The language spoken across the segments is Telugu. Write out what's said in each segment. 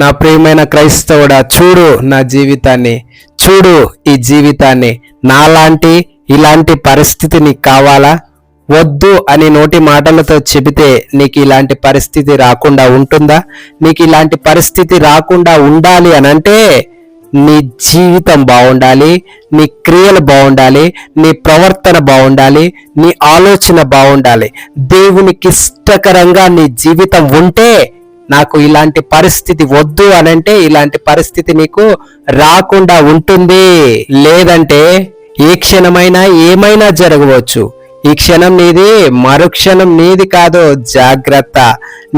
నా ప్రియమైన క్రైస్తవుడా, చూడు నా జీవితాన్ని, చూడు ఈ జీవితాన్ని. నాలాంటి ఇలాంటి పరిస్థితి నీకు కావాలా? వద్దు అని నోటి మాటలతో చెబితే నీకు ఇలాంటి పరిస్థితి రాకుండా ఉంటుందా? నీకు ఇలాంటి పరిస్థితి రాకుండా ఉండాలి అనంటే నీ జీవితం బాగుండాలి, నీ క్రియలు బాగుండాలి, నీ ప్రవర్తన బాగుండాలి, నీ ఆలోచన బాగుండాలి. దేవునికి ఇష్టకరంగా నీ జీవితం ఉంటే నాకు ఇలాంటి పరిస్థితి వద్దు అనంటే ఇలాంటి పరిస్థితి నీకు రాకుండా ఉంటుంది. లేదంటే ఏ క్షణమైనా ఏమైనా జరగవచ్చు. ఈ క్షణం నీది, మరుక్షణం నీది కాదు. జాగ్రత్త.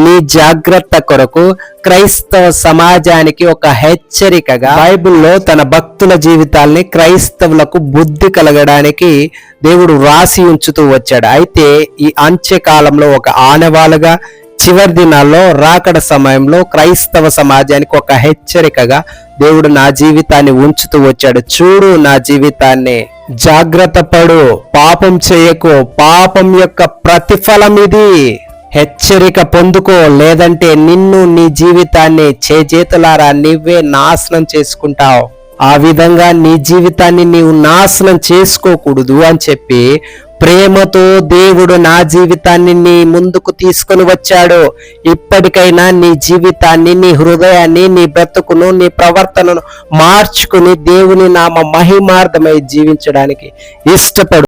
నీ జాగ్రత్త కొరకు క్రైస్తవ సమాజానికి ఒక హెచ్చరికగా బైబిల్లో తన భక్తుల జీవితాల్ని క్రైస్తవులకు బుద్ధి కలగడానికి దేవుడు రాసి ఉంచుతూ వచ్చాడు. అయితే ఈ అంత్యకాలంలో ఒక ఆనవాలుగా చివరి దినాల్లో రాకడ సమయంలో క్రైస్తవ సమాజానికి ఒక హెచ్చరికగా దేవుడు నా జీవితాన్ని ఉంచుతూ వచ్చాడు. చూడు నా జీవితాన్ని, జాగ్రత్త పడు, పాపం చేయకు, పాపం యొక్క ప్రతిఫలం ఇది. హెచ్చరిక పొందుకో, లేదంటే నిన్ను నీ జీవితాన్ని చేతులారా నీవే నాశనం చేసుకుంటావు. ఆ విధంగా నీ జీవితాన్ని నీవు నాశనం చేసుకోకూడదు అని చెప్పి ప్రేమతో దేవుడు నా జీవితాన్ని నీ ముందుకు తీసుకొని వచ్చాడు. ఇప్పటికైనా నీ జీవితాన్ని, నీ హృదయాన్ని, నీ బ్రతుకును, నీ ప్రవర్తనను మార్చుకుని దేవుని నామ మహిమార్థమై జీవించడానికి ఇష్టపడు.